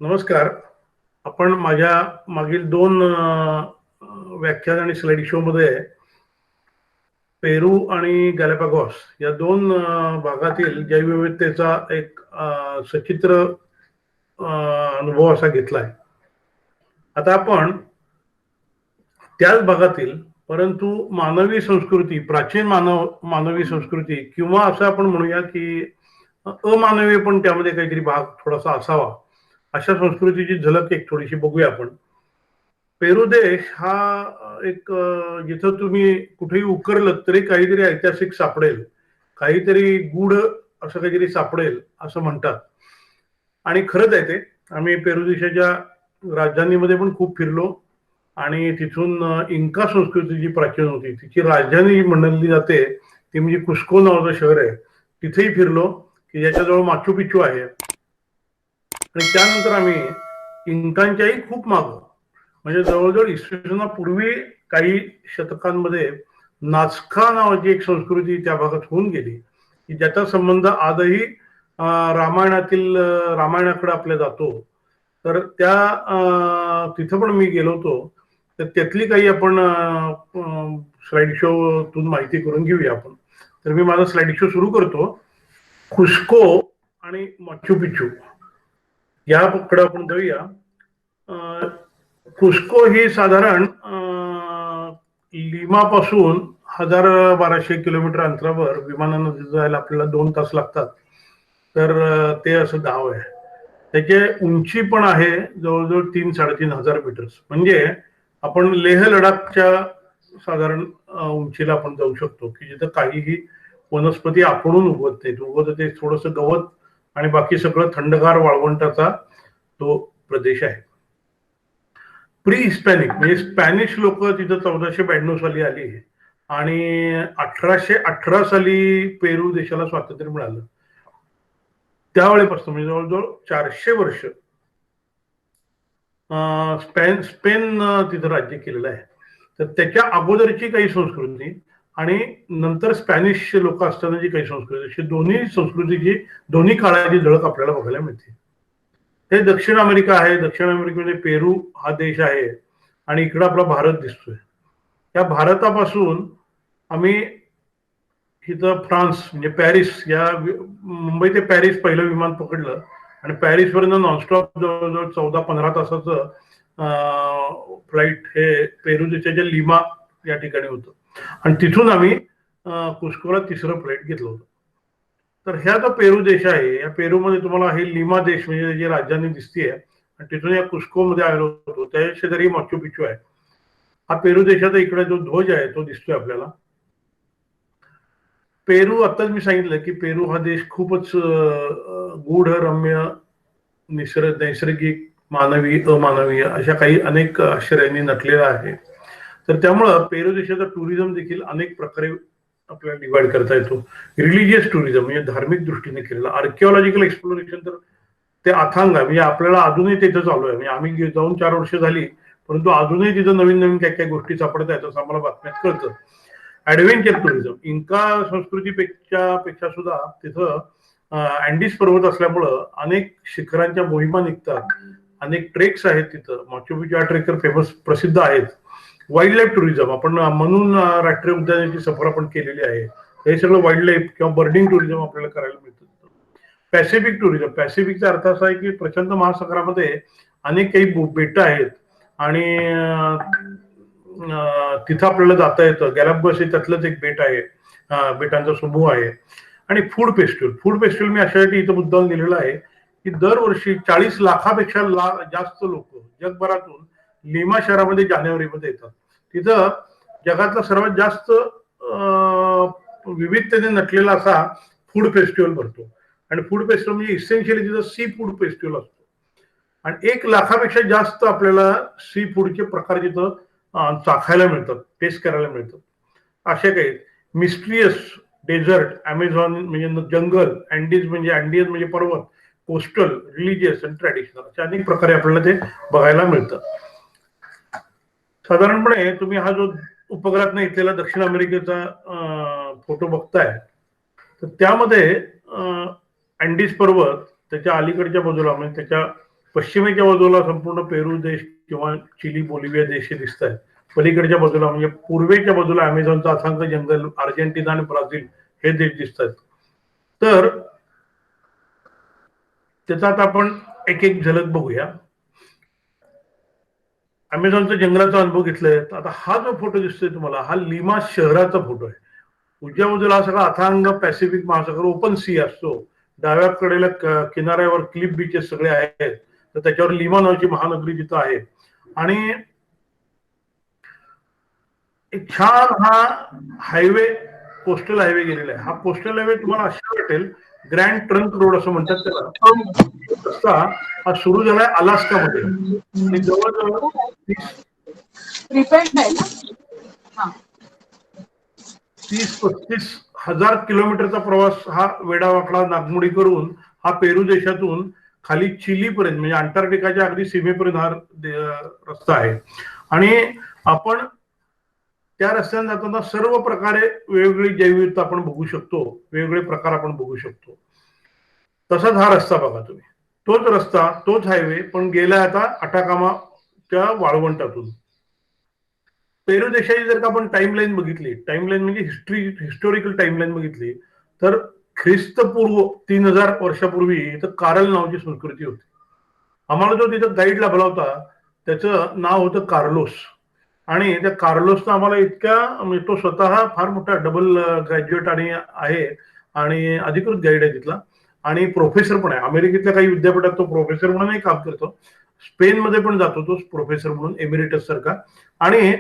नमस्कार. आपण माझ्या मागील दोन व्याख्यान आणि स्लाइड शो मध्ये पेरू आणि गॅलापागोस या दोन भागातील जैवविविधतेचा एक सचित्र अनुभव असा घेतलाय. आता आपण त्याच भागातील परंतु मानवी संस्कृती, प्राचीन मानवी संस्कृती किंवा असं आपण म्हणूया की अमानवी पण त्यामध्ये काहीतरी भाग थोडासा असावा, अशा संस्कृतीची झलक एक थोडीशी बघूया आपण. पेरू देश हा एक जिथं तुम्ही कुठेही उकरलं तरी काहीतरी ऐतिहासिक सापडेल, काहीतरी गूढ असं काहीतरी सापडेल असं म्हणतात. आणि खरंच आहे ते. आम्ही पेरू देशाच्या राजधानीमध्ये पण खूप फिरलो आणि तिथून इंका संस्कृती जी प्राचीन होती तिची राजधानी जी म्हणली जाते ती म्हणजे कुस्को नावाचं शहर आहे, तिथेही फिरलो की ज्याच्याजवळ माचू पिच्चू आहे. आणि त्यानंतर आम्ही इंकांच्याही खूप मागं म्हणजे जवळजवळ इसवी सनापूर्वी काही शतकांमध्ये नाझका नावाची एक संस्कृती त्या भागात होऊन गेली की ज्याचा संबंध आजही रामायणाकडे आपल्या जातो. तर त्या तिथं पण मी गेलो होतो. तर त्यातली काही आपण स्लाइड शो तून माहिती करून घेऊया आपण. तर मी माझा स्लाइड शो सुरू करतो. कुस्को आणि माचू पिच्चू याकडे आपण जाऊया. कुस्को ही साधारण लिमापासून 1200 किलोमीटर अंतरावर विमानानं जायला आपल्याला 2 तास लागतात. तर ते असं गाव आहे. त्याचे उंची पण आहे जवळजवळ 3-3.5 मीटर्स. म्हणजे आपण लेह लडाखच्या साधारण उंचीला आपण जाऊ शकतो की जिथं काहीही वनस्पती आपणून उगवत नाही. उगवत ते थोडस गवत आणि बाकी सगळं थंडगार वाळवंटाचा तो प्रदेश आहे. प्री हिस्पॅनिक म्हणजे स्पॅनिश लोक तिथं 1492 साली आली आणि 1818 साली पेरू देशाला स्वातंत्र्य मिळालं. त्यावेळेपासून म्हणजे जवळजवळ 400 वर्ष स्पेन तिथं राज्य केलेलं आहे. तर त्याच्या अगोदरची काही संस्कृती आणि नंतर स्पॅनिश लोक असतानाची काही संस्कृती, अशी दोन्ही संस्कृतीची दोन्ही काळाची झळक आपल्याला बघायला मिळते. हे दक्षिण अमेरिका आहे. दक्षिण अमेरिकेमध्ये पेरू हा देश आहे आणि इकडं आपला भारत दिसतोय. त्या भारतापासून आम्ही इथं फ्रान्स म्हणजे पॅरिस या मुंबई ते पॅरिस पहिलं विमान पकडलं आणि पॅरिस पर्यंत नॉनस्टॉप जवळजवळ 14-15 तासाचं फ्लाईट हे पेरू देशाच्या लिमा या ठिकाणी होतं. आणि तिथून आम्ही कुस्कोला तिसरं फ्लाईट घेतलं होतं. तर ह्या जो पेरू देश आहे, या पेरूमध्ये तुम्हाला हे लिमा देश म्हणजे जी राजधानी दिसतीये आणि तिथून या कुस्को मध्ये आलो होतो. त्या शेजारी माचू पिच्चू आहे. हा पेरू देशाचा इकडे जो ध्वज आहे तो दिसतोय आपल्याला. पेरू आताच मी सांगितलं की पेरू हा देश खूपच गूढ रम्य नैसर्गिक मानवी अमानवीय अशा काही अनेक आश्चर्यांनी नटलेला आहे. तर त्यामुळं पेरू देशाचा टुरिझम देखील अनेक प्रकारे आपल्याला डिवाइड करता येतो. रिलिजियस टुरिझम म्हणजे धार्मिक दृष्टीने केलेला, आर्किओलॉजिकल एक्सप्लोरेशन तर ते अथांग आहे. म्हणजे आपल्याला अजूनही तिथं चालू आहे. म्हणजे आम्ही जाऊन 4 वर्ष झाली परंतु अजूनही तिथं नवीन नवीन काय काय गोष्टी सापडत आहेत असं आम्हाला बातम्यात कळतं. ऍडव्हेंचर टुरिझम इंका संस्कृतीपेक्षा सुद्धा तिथं अँडीज पर्वत असल्यामुळं अनेक शिखरांच्या मोहिमा निघतात, अनेक ट्रेक्स आहेत तिथं. माचू पिच्चू ट्रेकर फेमस प्रसिद्ध आहेत. वाईल्ड लाईफ टुरिझम आपण म्हणून राष्ट्रीय उद्यानाची सफर आपण केलेली आहे. हे सगळं वाईल्ड लाईफ किंवा बर्डिंग टुरिझम आपल्याला करायला मिळतं. पॅसिफिक टुरिझम, पॅसिफिकचा अर्थ असा आहे की प्रशांत महासागरामध्ये अनेक काही बेट आहेत आणि तिथं आपल्याला जाता येतं. गॅलापागोस त्यातलंच एक बेट आहे, बेटांचा समूह आहे. आणि फूड फेस्टिवल मी अशासाठी इथं मुद्दाम दिलेला आहे की दरवर्षी 40 लाखापेक्षा जास्त लोक जगभरातून लिमा शहरामध्ये जानेवारीमध्ये येतात. तिथं जगातला सर्वात जास्त विविधतेने नटलेला असा फूड फेस्टिवल भरतो. आणि फूड फेस्टिवल म्हणजे इसेन्शियली तिथं सी फूड फेस्टिवल असतो आणि 1 लाखापेक्षा जास्त आपल्याला सी फूडचे प्रकार तिथं चाखायला मिळतात, टेस्ट करायला मिळतात. असे काही मिस्ट्रियस डेझर्ट, अमेझॉन म्हणजे जंगल, अँडियन म्हणजे पर्वत, कोस्टल, रिलिजियस आणि ट्रॅडिशनल अशा अनेक प्रकारे आपल्याला ते बघायला मिळतं. साधारणपणे तुम्ही हा जो उपग्रहातनं इथलेला दक्षिण अमेरिकेचा फोटो बघताय तर त्यामध्ये अँडीज पर्वत त्याच्या अलीकडच्या बाजूला म्हणजे त्याच्या पश्चिमेच्या बाजूला संपूर्ण पेरू देश किंवा चिली, बोलिव्हिया देश हे दिसत आहेत. पलीकडच्या बाजूला म्हणजे पूर्वेच्या बाजूला अमेझॉनचं असंख्य जंगल, अर्जेंटिना आणि ब्राझील हे देश दिसतात. तर त्याचा आता आपण एक एक झलक बघूया. अमेझॉनच्या जंगलाचा अनुभव घेतलाय. आता हा जो फोटो दिसतोय तुम्हाला, हा लिमा शहराचा फोटो आहे. उजव्या बाजूला हा सगळा अथांग पॅसिफिक महासागर ओपन सी असतो. डाव्या कडेला किनाऱ्यावर क्लिफ बीचेस सगळे आहेत. तर त्याच्यावर लिमा नावाची महानगरी जिथं आहे. आणि एक छान हा हायवे, कोस्टल हायवे गेलेला आहे. हा कोस्टल हायवे तुम्हाला अशा वाटेल ग्रँड ट्रंक रोड असं म्हणतात त्याला. रस्ता हा सुरू झालाय अलास्कामध्ये आणि जवळजवळ 30-35 हजार किलोमीटरचा प्रवास हा वेडावाकडा नागमोडी करून हा पेरू देशातून खाली चिलीपर्यंत म्हणजे अंटार्क्टिकाच्या अगदी सीमेपर्यंत हा रस्ता आहे. आणि आपण त्या रस्त्याने जाताना सर्व प्रकारे वेगवेगळी जैवविविधता आपण बघू शकतो, वेगवेगळे प्रकार आपण बघू शकतो. तसाच हा रस्ता बघा तुम्ही, तोच रस्ता, तोच हायवे, पण गेला आता अटाकामाच्या वाळवंटातून. पेरू देशाची जर का आपण टाइमलाईन बघितली, टाइमलाईन म्हणजे हिस्टोरिकल टाइमलाईन बघितली, तर ख्रिस्तपूर्व 3000 वर्षापूर्वी इथं कारल नावाची संस्कृती होती. आम्हाला जो तिथं गाईड लाभला होता त्याचं नाव होतं कार्लोस. आणि त्या कार्लोसनं आम्हाला इतक्या, म्हणजे तो स्वतः फार मोठा डबल ग्रॅज्युएट आणि आहे आणि अधिकृत गाईड आहे तिथला आणि प्रोफेसर पण आहे. अमेरिकेतल्या काही विद्यापीठात तो प्रोफेसर म्हणूनही काम करतो. स्पेनमध्ये पण जातो तो प्रोफेसर म्हणून, एमिरेटस सारखा. आणि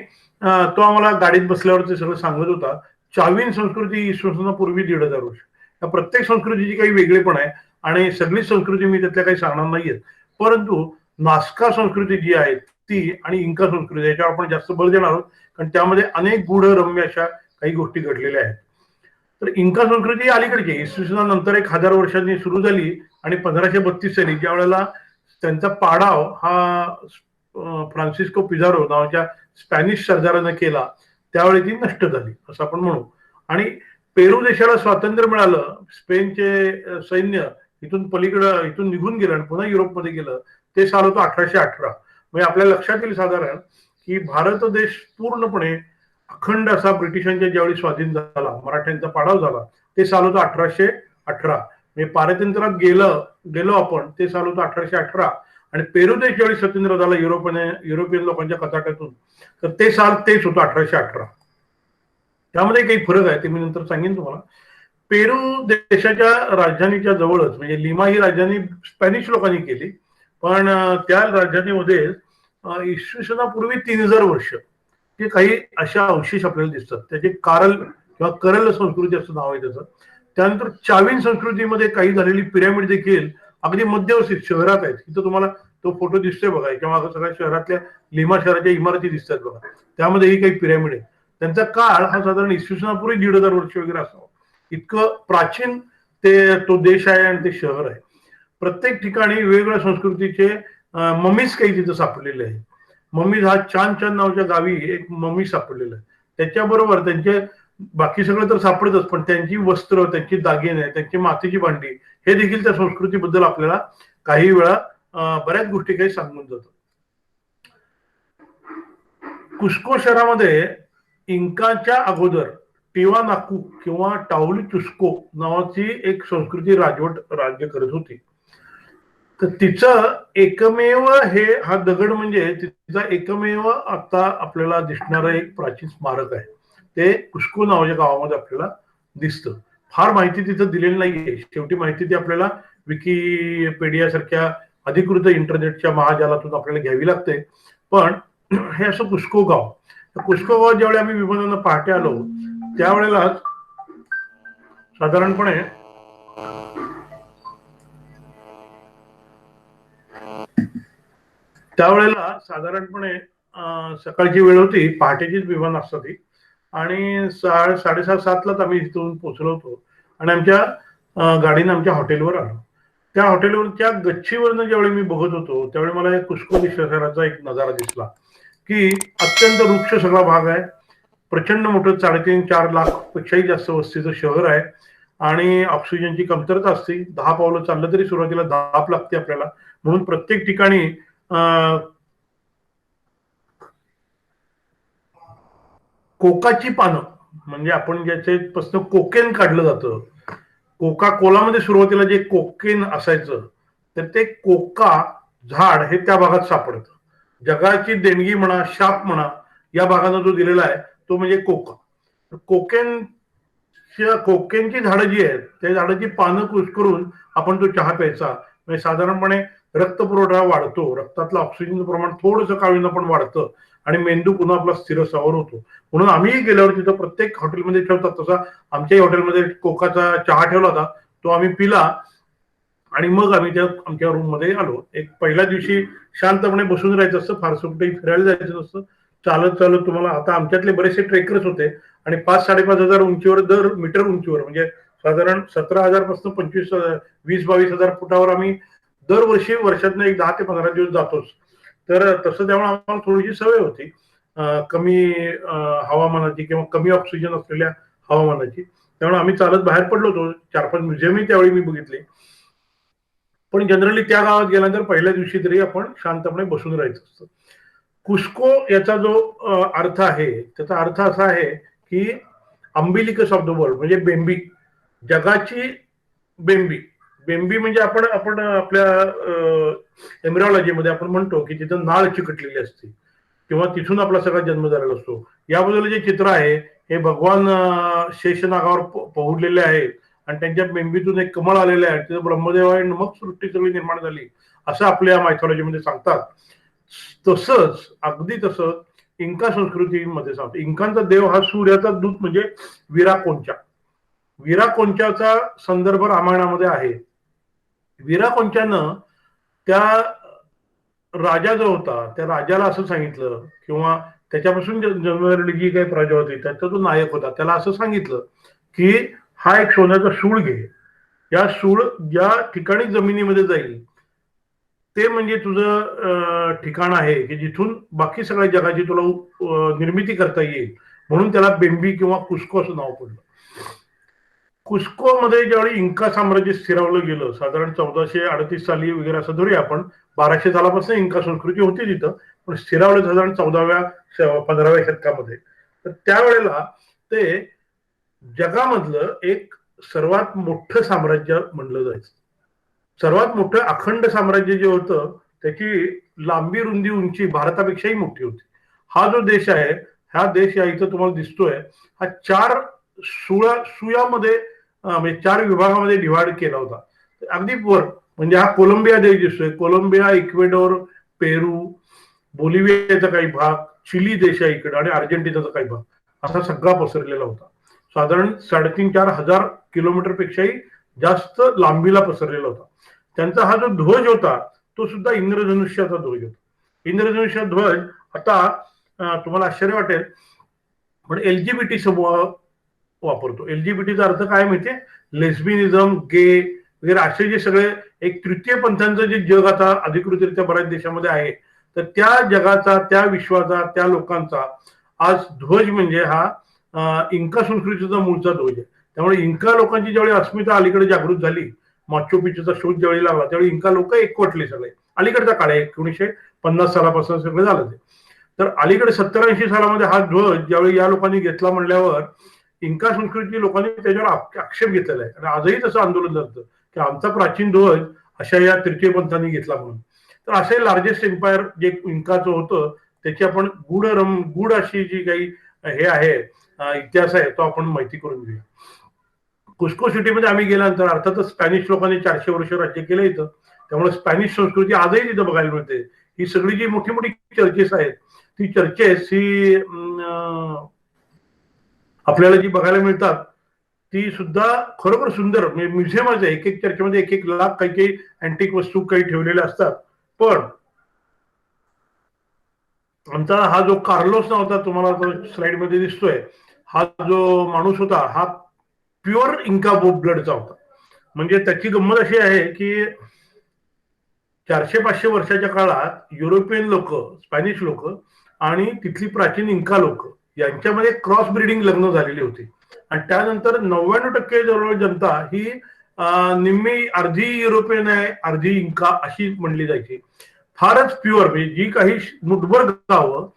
तो आम्हाला गाडीत बसल्यावर ते सगळं सांगत होता. चावीन संस्कृती इसवी पूर्वी 1500 वर्ष. त्या प्रत्येक संस्कृतीची काही वेगळेपण आहे आणि सगळी संस्कृती मी त्यातल्या काही सांगणार नाहीये. परंतु नास्का संस्कृती जी आहे ती आणि इंका संस्कृती याच्यावर आपण जास्त बळ देणार आहोत, कारण त्यामध्ये अनेक गूढ रम्य अशा काही गोष्टी घडलेल्या आहेत. तर इंका संस्कृती अलीकडची इसवी सन नंतर 1000 वर्षांनी सुरू झाली आणि 1532 साली ज्या वेळेला त्यांचा पाडाव हा फ्रान्सिस्को पिझारो नावाच्या स्पॅनिश सरदाराने केला त्यावेळी ती नष्ट झाली असं आपण म्हणू. आणि पेरू देशाला स्वातंत्र्य मिळालं, स्पेनचे सैन्य इथून पलीकडं इथून निघून गेलं आणि पुन्हा युरोपमध्ये गेलं, ते साल होतं 1818. म्हणजे आपल्या लक्षात येईल साधारण की भारत देश पूर्णपणे अखंड असा ब्रिटिशांच्या ज्यावेळी स्वाधीन झाला, मराठ्यांचा पाडाव झाला, ते साल होतं 1818. म्हणजे पारतंत्र्यात गेलो आपण, ते साल होतं 1818. आणि पेरू देश ज्यावेळी स्वतंत्र झाला युरोपियन लोकांच्या कचाट्यातून, तर ते साल तेच होतं 1818. त्यामध्ये काही फरक आहे ते मी नंतर सांगेन तुम्हाला. पेरू देशाच्या राजधानीच्या जवळच म्हणजे लिमा ही राजधानी स्पॅनिश लोकांनी केली, पण त्या राजधानीमध्ये इसवी सनापूर्वी 3000 वर्ष ते काही अशा अवशेष आपल्याला दिसतात. त्याचे कारल किंवा करल संस्कृती असं नाव आहे त्याचं. त्यानंतर चावीन संस्कृतीमध्ये काही झालेली पिरॅमिड देखील अगदी मध्यवस्थित शहरात आहेत. इथं तुम्हाला तो फोटो दिसतोय बघा, किंवा सगळ्या शहरातल्या लिमा शहराच्या इमारती दिसतात बघा, त्यामध्येही काही पिरॅमिड आहे. त्यांचा काळ हा साधारण इसवी सनापूर्वी 1500 वर्ष वगैरे असावं, इतकं प्राचीन तो देश आहे आणि ते शहर आहे. प्रत्येक ठिकाणी वेगवेगळ्या संस्कृतीचे मम्मीज काही तिथं सापडलेले आहे. मम्मीज हा चान नावाच्या गावी एक मम्मी सापडलेलं आहे. त्याच्याबरोबर त्यांचे बाकी सगळं तर सापडतच, पण त्यांची वस्त्र, त्यांची दागिने, त्यांची मातीची भांडी हे देखील त्या संस्कृतीबद्दल आपल्याला काही वेळा बऱ्याच गोष्टी काही सांगून जातात. कुस्को शहरामध्ये इंकाच्या अगोदर टिवानाकू किंवा टाउली चुस्को नावाची एक संस्कृती राज्य करत होती. तर तिचं एकमेव हा दगड म्हणजे तिचा एकमेव आता आपल्याला दिसणारं एक प्राचीन स्मारक आहे. ते कुस्को नावाच्या गावामध्ये आपल्याला दिसतं. फार माहिती तिथं दिलेली नाहीये. शेवटी माहिती ती आपल्याला विकिपीडिया सारख्या अधिकृत इंटरनेटच्या महाजालातून आपल्याला घ्यावी लागते. पण हे असं कुस्को गाव, कुस्को गाव ज्यावेळी आम्ही विमानानं पहाटे आलो त्यावेळेला साधारणपणे सकाळची वेळ होती, पहाटेचीच विमान असतात ती. आणि 6:30-7लाच आम्ही इथून पोहोचलो होतो आणि आमच्या गाडीनं आमच्या हॉटेलवर आलो. त्या हॉटेलवरच्या गच्चीवरनं ज्यावेळी मी बघत होतो त्यावेळी मला एक कुस्को शहराचा एक नजारा दिसला की अत्यंत वृक्ष सगळा भाग आहे, प्रचंड मोठं 3.5-4 लाख पेक्षाही जास्त वस्तीचं शहर आहे आणि ऑक्सिजनची कमतरता असते. 10 पावलं चाललं तरी सुरुवातीला धाप लागते आपल्याला. म्हणून प्रत्येक ठिकाणी कोकाची पानं, म्हणजे आपण ज्याच्यापासून कोकेन काढलं जातं, कोका कोलामध्ये सुरुवातीला जे कोकेन असायचं, तर ते कोका झाड हे त्या भागात सापडतं. जगाची देणगी म्हणा, शाप म्हणा, या भागाचा जो दिलेला आहे तो म्हणजे कोका. कोकेनची झाडं जी आहेत त्या झाडाची पानं कुस्करून आपण तो चहा प्यायचा. म्हणजे साधारणपणे रक्तपुरवठा वाढतो, रक्तातलं ऑक्सिजनचं प्रमाण थोडंसं काळीनं पण वाढतं आणि मेंदू पुन्हा आपला स्थिर स्थावर होतो. म्हणून आम्ही गेल्यावर तिथं प्रत्येक हॉटेलमध्ये ठेवतात, तसा आमच्याही हॉटेलमध्ये कोकाचा चहा ठेवला होता. तो आम्ही पिला आणि मग आम्ही त्या आमच्या रूम मध्ये आलो. एक पहिल्या दिवशी शांतपणे बसून राहायचं असतं, फारसं कुठेही फिरायला जायचं नसतं. चालत चालत तुम्हाला, आता आमच्यातले बरेचसे ट्रेकर्स होते आणि 5-5.5 उंचीवर, दर मीटर उंचीवर, म्हणजे साधारण 17,000 पासून 20-22 हजार फुटावर आम्ही दरवर्षी वर्षातनं एक 10 ते 15 दिवस जातोच. तर तसं त्यामुळे आम्हाला थोडीशी सवय होती कमी हवामानाची किंवा कमी ऑक्सिजन असलेल्या हवामानाची. त्यामुळे आम्ही चालत बाहेर पडलो होतो. 4-5 म्युझियमही त्यावेळी मी बघितले. पण जनरली त्या गावात गेल्यानंतर पहिल्या दिवशी तरी आपण शांतपणे बसून राहायचं असतं. कुस्को याचा जो अर्थ आहे, त्याचा अर्थ असा आहे की अंबिलिकस ऑफ द वर्ल्ड, म्हणजे बेंबी, जगाची बेंबी. बेंबी म्हणजे आपण आपण आपल्या एम्ब्रिओलॉजीमध्ये आपण म्हणतो की तिथं नाळ चिकटलेली असते किंवा तिथून आपला सगळा जन्म झालेला असतो. याबद्दल जे चित्र आहे हे भगवान शेषनागावर पोहडलेले आहेत आणि त्यांच्या बेंबीतून एक कमळ आलेलं आहे, तिथं ब्रह्मदेव आहे, मग सृष्टी सगळी निर्माण झाली असं आपल्या मायथॉलॉजीमध्ये सांगतात. तसंच, अगदी तसंच इंका संस्कृतीमध्ये सांगतो. इंकांचा देव हा सूर्याचा दूत म्हणजे विराकोंचा. विराकोंचाचा संदर्भ रामायणामध्ये आहे. विराकोंचानं त्या राजा जो होता त्या राजाला असं सांगितलं, किंवा त्याच्यापासून जन्मलेली जी काही प्रजा होती त्याचा जो नायक होता त्याला असं सांगितलं की हा एक सोन्याचा सूळ घे, या सूळ ज्या ठिकाणी जमिनीमध्ये जाईल ते म्हणजे तुझं ठिकाण आहे की जिथून बाकी सगळ्या जगाची तुला निर्मिती करता येईल. म्हणून त्याला बेंबी किंवा कुस्को असं नाव पडलं. कुस्को मध्ये ज्यावेळी इंका साम्राज्य स्थिरावलं गेलं, साधारण 1438 साली वगैरे असं धरूया आपण, 1200 सालापासून इंका संस्कृती होती तिथं, पण स्थिरावलं साधारण 14व्या-15व्या शतकामध्ये. तर त्यावेळेला ते जगामधलं एक सर्वात मोठं साम्राज्य म्हणलं जायचं. सर्वात मोठं अखंड साम्राज्य जे होतं त्याची लांबी, रुंदी, उंची भारतापेक्षाही मोठी होती. हा जो देश आहे, हा देश या इथं तुम्हाला दिसतोय, हा 4 सुयामध्ये म्हणजे 4 विभागामध्ये डिव्हाइड केला होता. अगदी वर म्हणजे हा कोलंबिया देश दिसतोय, कोलंबिया, इक्वेडोर, पेरू, बोलिव्हियाचा काही भाग, चिली देश आहे इकडे आणि अर्जेंटिनाचा काही भाग, असा सगळा पसरलेला होता. साधारण 3,500-4 हजार किलोमीटर पेक्षाही जास्त लांबीला पसरलेला होता. त्यांचा हा जो ध्वज होता तो सुद्धा इंद्रधनुष्याचा ध्वज होता. इंद्रधनुष्य ध्वज आता तुम्हाला आश्चर्य वाटेल पण एलजीबीटी समूह वापरतो. एलजीबीटीचा अर्थ काय माहितीये? लेस्बिनिझम, गे वगैरे असे जे सगळे एक तृतीय पंथांचं जे जग आता अधिकृतरित्या बऱ्याच देशामध्ये आहे, तर त्या जगाचा, त्या विश्वाचा, त्या लोकांचा आज ध्वज म्हणजे हा इंका संस्कृतीचा मूळचा ध्वज आहे. त्यामुळे इंका लोकांची ज्यावेळी अस्मिता अलीकडे जागृत झाली, माचू पिच्चूचा शोध ज्यावेळी लागला त्यावेळी इंका लोक एकवटले सगळे. अलीकडचा काळ आहे, 1950 सालापासून सगळं झालं ते. तर अलीकडे 70-80 सालामध्ये हा ध्वज ज्यावेळी या लोकांनी घेतला म्हणल्यावर इंका संस्कृती लोकांनी त्याच्यावर आक्षेप घेतलेला आहे. आणि आजही तसं आंदोलन झालं की आमचा प्राचीन ध्वज अशा या तृतीय पंथांनी घेतला म्हणून. तर असे लार्जेस्ट एम्पायर जे इंकाचं होतं त्याची आपण गूढ अशी जी काही हे आहे इतिहास आहे तो आपण माहिती करून घेऊया. कुस्को सिटीमध्ये आम्ही गेल्यानंतर अर्थातच स्पॅनिश लोकांनी 400 वर्ष राज्य केलं इथं, त्यामुळे स्पॅनिश संस्कृती आजही तिथं बघायला मिळते. ही सगळी जी मोठी मोठी चर्चेस आहेत ती चर्चेस ही आपल्याला जी बघायला मिळतात ती सुद्धा खरोखर सुंदर, म्हणजे म्युझियमच आहे. एक एक चर्चेमध्ये 1-1 लाख काही काही अँटिक वस्तू काही ठेवलेल्या असतात. पण आमचा हा जो कार्लोस नव्हता तुम्हाला स्लाइड मध्ये दिसतोय, हा जो माणूस होता हा प्युअर इंका ब्लडचा होता. म्हणजे त्याची गंमत अशी आहे की 400-500 वर्षाच्या काळात युरोपियन लोक, स्पॅनिश लोक आणि तिथली प्राचीन इंका लोक यांच्यामध्ये क्रॉस ब्रीडिंग लग्न झालेली होती. आणि त्यानंतर 99% जवळ जनता ही निम्मी अर्धी युरोपियन आहे, अर्धी इंका अशी म्हणली जायची. फारच प्युअर म्हणजे जी काही मुठभर गावं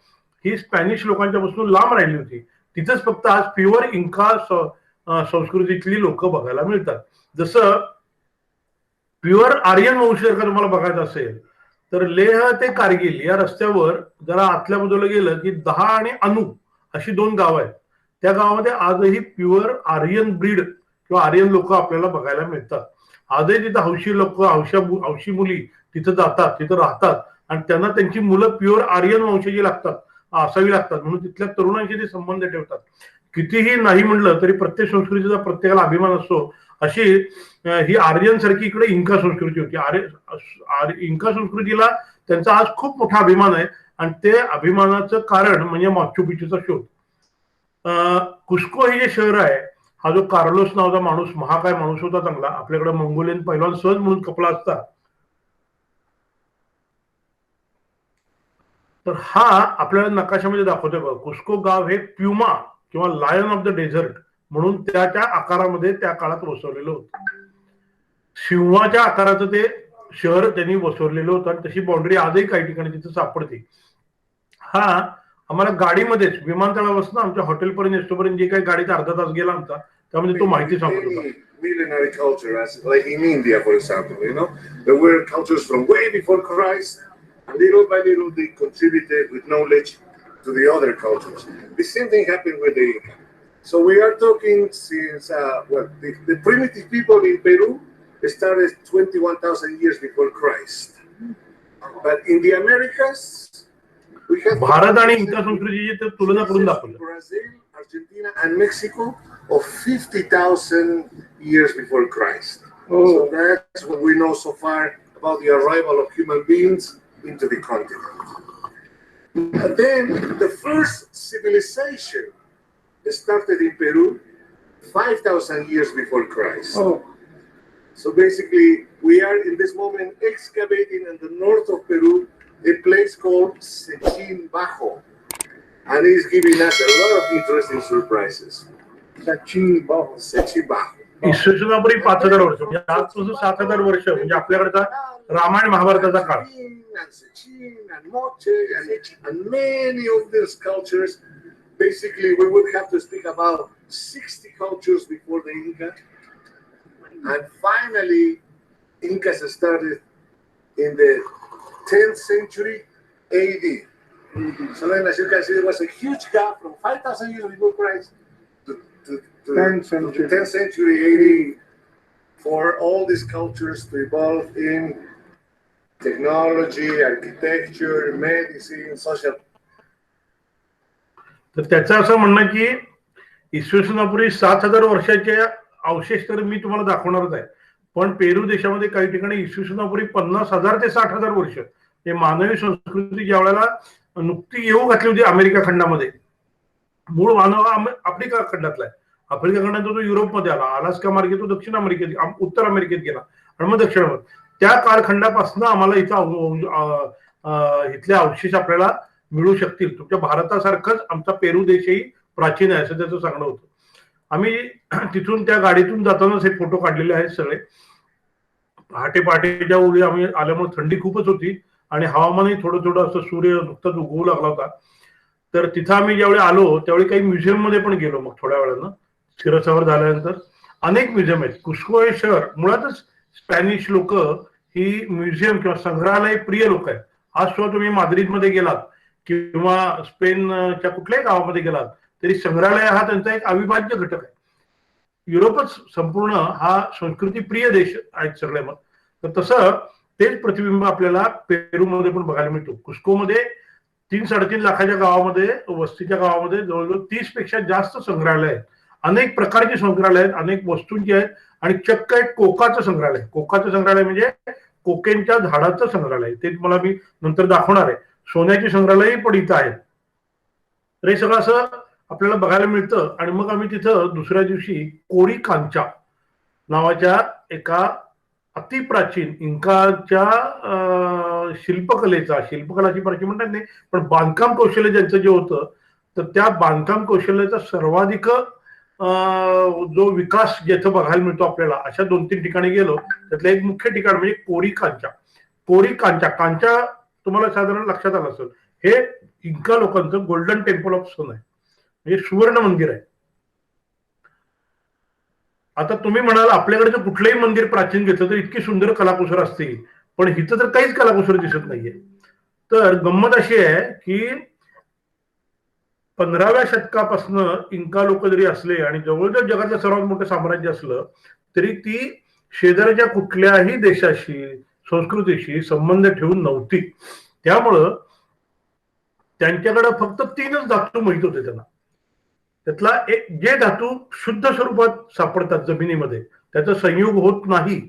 ही स्पॅनिश लोकांच्या पासून लांब राहिली होती. तिथंच फक्त आज प्युअर इंका संस्कृतीतली लोक बघायला मिळतात. जसं प्युअर आर्यन वंश जर का तुम्हाला बघायचं असेल तर लेह ते कारगिल या रस्त्यावर जरा आतल्या बाजूला गेलं की 10 आणि अनु अशी 2 गावं आहेत. त्या गावामध्ये आजही प्युअर आर्यन ब्रीड किंवा आर्यन लोक आपल्याला बघायला मिळतात. आजही तिथं हौशी लोक हौशी मुली तिथं जातात, तिथं राहतात आणि त्यांना त्यांची मुलं प्युअर आर्यन वंशाची लागतात, असावी लागतात, म्हणून तिथल्या तरुणांशी ते संबंध ठेवतात. कितीही नाही म्हणलं तरी प्रत्येक संस्कृतीचा प्रत्येकाला अभिमान असतो. अशी ही आर्यन सारखी इकडे इंका संस्कृती होती. इंका संस्कृतीला त्यांचा आज खूप मोठा अभिमान आहे आणि ते अभिमानाचं कारण म्हणजे माचू पिच्चूचा शोध. कुस्को हे जे शहर आहे, हा जो कार्लोस नावाचा माणूस, महाकाय माणूस होता चांगला, आपल्याकडे मंगोलियन पैलवान सहज म्हणून कपला असता, तर हा आपल्याला नकाशामध्ये दाखवतोय बघ. कुस्को गाव हे प्युमा किंवा लायन ऑफ द डेझर्ट म्हणून त्या आकारामध्ये त्या काळात वसवलेलं होतं. सिंहाच्या आकाराचं ते शहर त्यांनी वसवलेलं होतं आणि तशी बाउंड्री आजही काही ठिकाणी तिथं सापडते. हा आम्हाला गाडीमध्येच विमानतळापासून आमच्या हॉटेलपर्यंत येतोपर्यंत जे काही गाडीचा अर्धा तास गेला आमचा, त्यामध्ये तो माहिती सांगत होता. Millenary culture, as like in India, for example, there were cultures from way before Christ, and little by little they contributed with knowledge to the other cultures. The same thing happened with the Inca. So we are talking since the primitive people in Peru started 21,000 years before Christ, but in the Americas. Bharat आणि Inca संस्कृतीची तुलना करून दाखवलं. Brazil, Argentina, and Mexico of 50,000 years before Christ. So that's what we know so far about the arrival of human beings into the continent. And then the first civilization started in Peru 5,000 years before Christ. So basically, we are in this moment excavating in the north of Peru a place called Sechin Bajo, and it's giving us a lot of interesting surprises. Sechin Bajo. Sechin Bajo. इसवी सन पूर्वी 5,000 वर्ष म्हणजे आजपासून 7,000 वर्ष म्हणजे आपल्याकडचा रामायण महाभारताचा काळ. And Sechin and Moche and many of these cultures. Basically, we would have to speak about 60 cultures before the Inca, and finally, Incas started in the 10th century AD. So then, as you can see, there was a huge gap from 5,000 years before Christ to 10th century AD for all these cultures to evolve in technology, architecture, medicine, social. तर त्याचं असं म्हणणं की इसवी सनापूर्वी 7,000 वर्षाचे अवशेष तर मी तुम्हाला दाखवणारच आहे, पण पेरू देशामध्ये काही ठिकाणी इसवी सनापूर्वी 50,000 ते 60,000 वर्ष हे मानवी संस्कृती ज्या वेळेला नुकती येऊ घातली होती अमेरिका खंडामध्ये. मूळ मानव आफ्रिका खंडातला आहे. आफ्रिका खंडातून तो युरोपमध्ये आला, अलास्का मार्गे तो दक्षिण अमेरिकेत, उत्तर अमेरिकेत गेला आणि मग दक्षिण. त्या कालखंडापासून आम्हाला इथले अवशेष आपल्याला मिळू शकतील. तुमच्या भारतासारखंच आमचा पेरू देशही प्राचीन आहे असं त्याचं सांगणं होतं. आम्ही तिथून त्या गाडीतून जातानाच हे फोटो काढलेले आहेत सगळे. पहाटेच्या वेळी आम्ही आल्यामुळे थंडी खूपच होती आणि हवामानही थोडं असं सूर्य नुकताच उगवू लागला होता. तर तिथं आम्ही ज्यावेळी आलो त्यावेळी काही म्युझियम मध्ये पण गेलो. मग थोड्या वेळानं शिरसावर झाल्यानंतर अनेक म्युझियम आहेत. कुस्को हे शहर मुळातच स्पॅनिश लोक ही म्युझियम किंवा संग्रहालय प्रिय लोक आहेत. आज सुद्धा तुम्ही माद्रिदमध्ये गेलात किंवा स्पेनच्या कुठल्याही गावामध्ये गेलात तरी संग्रहालय हा त्यांचा एक अविभाज्य घटक आहे. युरोपच संपूर्ण हा संस्कृती प्रिय देश आहेत सगळे. मग तर तसं तेच प्रतिबिंब आपल्याला पेरूमध्ये पण बघायला मिळतो. कुस्कोमध्ये 3-3.5 लाखाच्या गावामध्ये, वस्तीच्या गावामध्ये जवळजवळ 30 पेक्षा जास्त संग्रहालय आहेत. अनेक प्रकारची संग्रहालय आहेत, अनेक वस्तूंची आहेत आणि चक्क एक कोकाचं संग्रहालय. कोकाचं संग्रहालय म्हणजे कोकेनच्या झाडाचं संग्रहालय. ते मला मी नंतर दाखवणार आहे. सोन्याची संग्रहालय पण इथं आहेत. तर हे सगळं असं आपल्याला बघायला मिळतं. आणि मग आम्ही तिथं दुसऱ्या दिवशी कोरी कांचा नावाच्या एका अतिप्राचीन इंकाच्या शिल्पकलाची प्राचीन म्हणतात नाही, पण बांधकाम कौशल्य ज्यांचं जे होतं तर त्या बांधकाम कौशल्याचा सर्वाधिक जो विकास जिथं बघायला मिळतो आपल्याला अशा 2-3 ठिकाणी गेलो. त्यातलं एक मुख्य ठिकाण म्हणजे कोरी कांचा. कोरी कांचा कांचा तुम्हाला साधारण लक्षात आलं असेल, हे इंका लोकांचं गोल्डन टेम्पल ऑफ सन आहे, म्हणजे सुवर्ण मंदिर आहे. आता तुम्ही म्हणाल आपल्याकडे जर कुठलंही मंदिर प्राचीन घेतलं तर इतकी सुंदर कलाकुसर असते, पण इथं तर काहीच कलाकुसर दिसत नाहीये. तर गंमत अशी आहे की 15व्या शतकापासून इंका लोक जरी असले आणि जवळजवळ जगातलं सर्वात मोठं साम्राज्य असलं तरी ती शेजाऱ्याच्या कुठल्याही देशाशी संस्कृतीशी संबंध ठेवून नव्हती. त्यामुळं त्यांच्याकडे फक्त 3च धातू माहित होते त्यांना. त्यातला एक जे धातू शुद्ध स्वरूपात सापडतात जमिनीमध्ये, त्याचा संयोग होत नाही,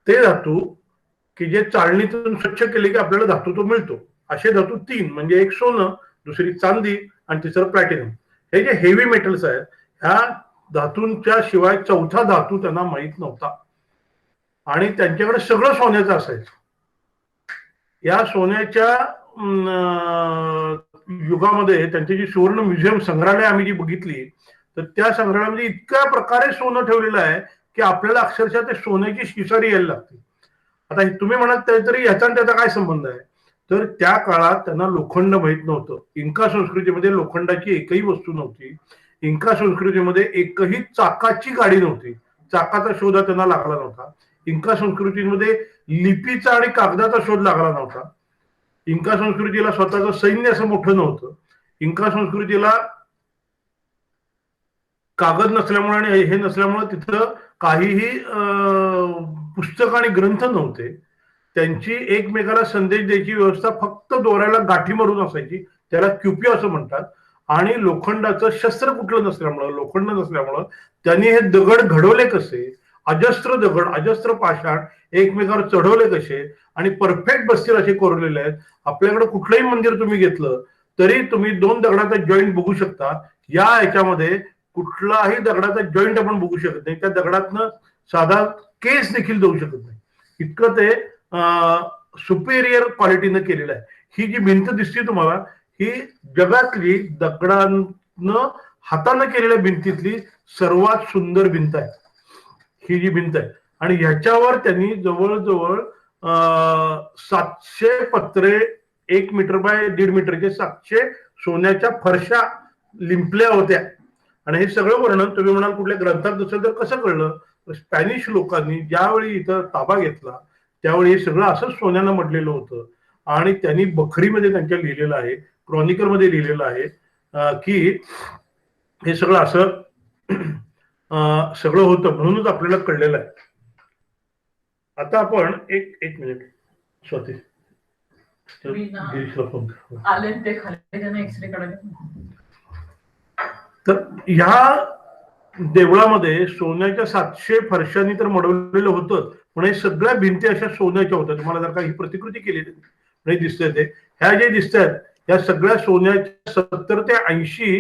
ते धातू की जे चाळणीतून स्वच्छ केले की आपल्याला धातू तो मिळतो. असे धातू 3 म्हणजे एक सोनं, दुसरी चांदी आणि तिसरं प्लॅटिनम. हे जे हेवी मेटल्स आहेत, ह्या धातूंच्या शिवाय चौथा धातू त्यांना माहित नव्हता आणि त्यांच्याकडे सगळं सोन्याचं असायचं. या सोन्याच्या युगामध्ये त्यांची जी सुवर्ण म्युझियम संग्रहालय आम्ही जी बघितली तर त्या संग्रहालयामध्ये इतक्या प्रकारे सोनं ठेवलेलं आहे की आपल्याला अक्षरशः ते सोन्याची शिसारी यायला लागते. आता तुम्ही म्हणाल तरी ह्याचा आणि त्याचा काय संबंध आहे, तर त्या काळात त्यांना लोखंड माहित नव्हतं. इंका संस्कृतीमध्ये लोखंडाची एकही वस्तू नव्हती. इंका संस्कृतीमध्ये एकही चाकाची गाडी नव्हती, चाकाचा शोध त्यांना लागला नव्हता. इंका संस्कृतीमध्ये लिपीचा आणि कागदाचा शोध लागला नव्हता. इंका संस्कृतीला स्वतःचं सैन्य असं मोठं नव्हतं. इंका संस्कृतीला कागद नसल्यामुळे आणि हे नसल्यामुळे तिथं काहीही पुस्तक आणि ग्रंथ नव्हते. त्यांची एकमेकाला संदेश द्यायची व्यवस्था फक्त दोऱ्याला गाठी मारून असायची, त्याला क्युपी असं म्हणतात. आणि लोखंडाचं शस्त्र कुठलं नसल्यामुळं, लोखंड नसल्यामुळं त्यांनी हे दगड घडवले कसे, अजस्त्र दगड अजस्त्र पाषाण एकमेकावर चढवले कसे आणि परफेक्ट बसतील असे कोरलेले आहेत. आपल्याकडे कुठलंही मंदिर तुम्ही घेतलं तरी तुम्ही 2 दगडाचा जॉईंट बघू शकता. या ह्याच्यामध्ये कुठलाही दगडाचा जॉईंट आपण बघू शकत नाही. त्या दगडातनं साधा केस देखील जाऊ शकत नाही, इतकं ते सुपेरियर क्वालिटीनं केलेलं आहे. ही जी भिंत दिसते तुम्हाला, ही जगातली दगडानं हातानं केलेल्या भिंतीतली सर्वात सुंदर भिंत आहे ही जी भिंत आहे. आणि ह्याच्यावर त्यांनी जवळजवळ 700 पत्रे 1 मीटर बाय 1.5 मीटरचे 700 सोन्याच्या फरशा लिंपल्या होत्या. आणि हे सगळं वर्णन तुम्ही म्हणाल कुठल्या ग्रंथात नसेल तर कसं कळलं, स्पॅनिश लोकांनी ज्यावेळी इथं ताबा घेतला त्यावेळी हे सगळं असंच सोन्यानं मडलेलं होतं. आणि त्यांनी बखरीमध्ये त्यांच्या लिहिलेलं आहे, क्रॉनिकल मध्ये लिहिलेलं आहे की हे सगळं असं सगळं होतं, म्हणूनच आपल्याला कळलेलं आहे. आता आपण एक मिनिट स्वाती तर ह्या देवळामध्ये सोन्याच्या 700 फरशांनी तर मडवलेलं होतं, पण हे सगळ्या भिंती अशा सोन्याच्या होत्या. तुम्हाला जर का ही प्रतिकृती केलेली नाही दिसतंय ते, ह्या जे दिसत आहेत या सगळ्या सोन्याच्या 70 ते 80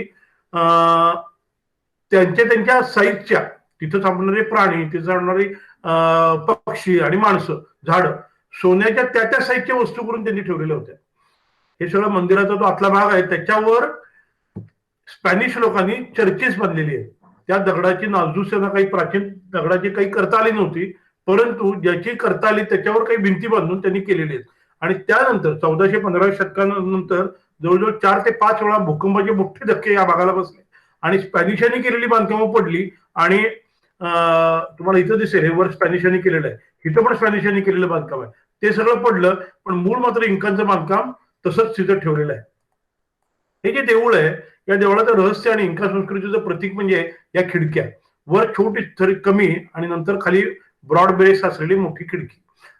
त्यांच्या साईजच्या, तिथं सापडणारे प्राणी, तिथं सापडणारी पक्षी आणि माणसं, झाड सोन्याच्या त्या साईजच्या वस्तू करून त्यांनी ठेवलेल्या होत्या. हे सगळं मंदिराचा जो आतला भाग आहे त्याच्यावर स्पॅनिश लोकांनी चर्चेस बांधलेली आहे. त्या दगडाची नासधूस त्यांना काही प्राचीन दगडाची काही करता आली नव्हती, परंतु ज्याची करता आली त्याच्यावर काही भिंती बांधून त्यांनी केलेली आहेत. आणि त्यानंतर 1415 शतकानंतर जवळजवळ 4 ते 5 वेळा भूकंपाचे मोठे धक्के या भागाला बसले आणि स्पॅनिशांनी केलेली बांधकामं पडली. आणि तुम्हाला इथं दिसेल हे वर स्पॅनिशांनी केलेलं आहे, इथं पण स्पॅनिशांनी केलेलं बांधकाम आहे, ते सगळं पडलं, पण मूळ मात्र इंकांचं बांधकाम तसंच तिथं ठेवलेलं आहे. हे जे देऊळ आहे या देवळाचं रहस्य आणि इंका संस्कृतीचं प्रतीक म्हणजे या खिडक्या, वर छोटी थोडी कमी आणि नंतर खाली ब्रॉड बेस असलेली मोठी खिडकी.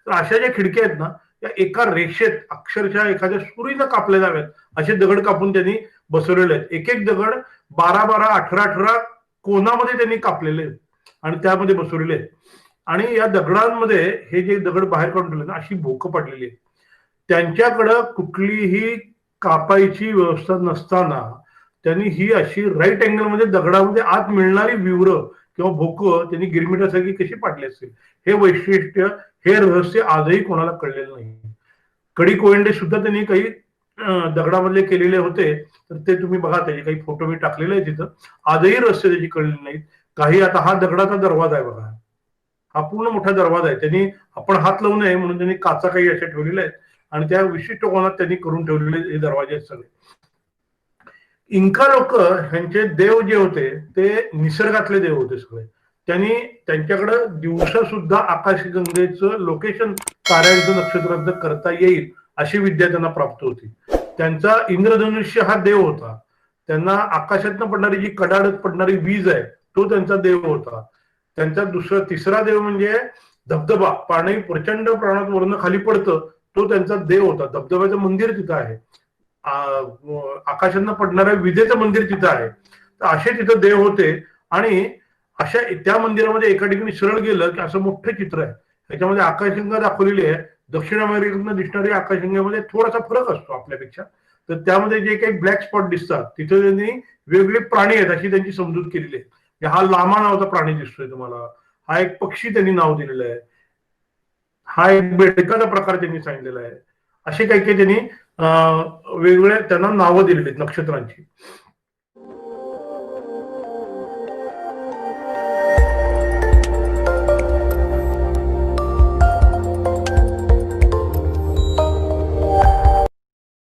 तर अशा ज्या खिडक्या आहेत ना, त्या एका रेषेत अक्षरशः एखाद्या सुरीनं कापल्या जाव्यात असे दगड कापून त्यांनी बसवलेले आहेत. एक एक दगड 12-12, 18-18 कोणामध्ये त्यांनी कापलेले आहेत आणि त्यामध्ये बसवलेले आहेत. आणि या दगडांमध्ये हे जे दगड बाहेर काढून ठेवले ना, अशी भोकं पडलेली आहेत. त्यांच्याकडं कुठलीही कापायची व्यवस्था नसताना त्यांनी ही अशी राईट अँगल मध्ये दगडामध्ये आत मिळणारी विवर किंवा भोकं त्यांनी गिरमिटासारखी कशी पाडली असेल, हे वैशिष्ट्य, हे रहस्य आजही कोणाला कळलेलं नाही. कडी कोयंडे सुद्धा त्यांनी काही दगडामधले केलेले होते. तर ते तुम्ही बघा, त्याचे काही फोटो मी टाकलेले आहेत तिथं. आजही रहस्य त्याची कळलेली नाहीत. काही आता हा दगडाचा दरवाजा आहे बघा, हा पूर्ण मोठा दरवाजा आहे. त्यांनी आपण हात लावू नये म्हणून त्यांनी काचा काही अशा ठेवलेल्या आहेत आणि त्या विशिष्ट कोणात त्यांनी करून ठेवलेले हे दरवाजे आहेत सगळे. इंका लोक ह्यांचे देव जे होते ते निसर्गातले देव होते सगळे. त्यांनी त्यांच्याकडे दिवसा सुद्धा आकाशगंगेचं लोकेशन, ताऱ्यांचं, नक्षत्रांचं करता येईल अशी विद्या त्यांना प्राप्त होती. त्यांचा इंद्रधनुष्य हा देव होता. त्यांना आकाशातनं पडणारी जी कडाडत पडणारी वीज आहे तो त्यांचा देव होता. त्यांचा तिसरा देव म्हणजे धबधबा, पाणी प्रचंड प्रमाणात वरनं खाली पडतं, तो त्यांचा देव होता. धबधब्याचं मंदिर तिथं आहे. आकाशातनं पडणाऱ्या विजेचं मंदिर तिथं आहे. तर असे तिथं देव होते. आणि अशा त्या मंदिरामध्ये एका ठिकाणी सरळ गेलं की असं मोठं चित्र आहे, त्याच्यामध्ये आकाशगंगा दाखवलेली आहे. दक्षिण अमेरिकेतनं दिसणारी आकाशगंगेमध्ये थोडासा फरक असतो आपल्यापेक्षा. तर त्यामध्ये जे काही ब्लॅक स्पॉट दिसतात तिथे त्यांनी वेगवेगळे प्राणी आहेत अशी त्यांची समजूत केलेली आहे. हा लामा नावाचा प्राणी दिसतोय तुम्हाला, हा एक पक्षी त्यांनी नाव दिलेलं आहे, हा एक बेडकाचा प्रकार त्यांनी सांगितलेला आहे. असे काही काही त्यांनी वेगवेगळ्या त्यांना नावं दिलेली आहेत नक्षत्रांची.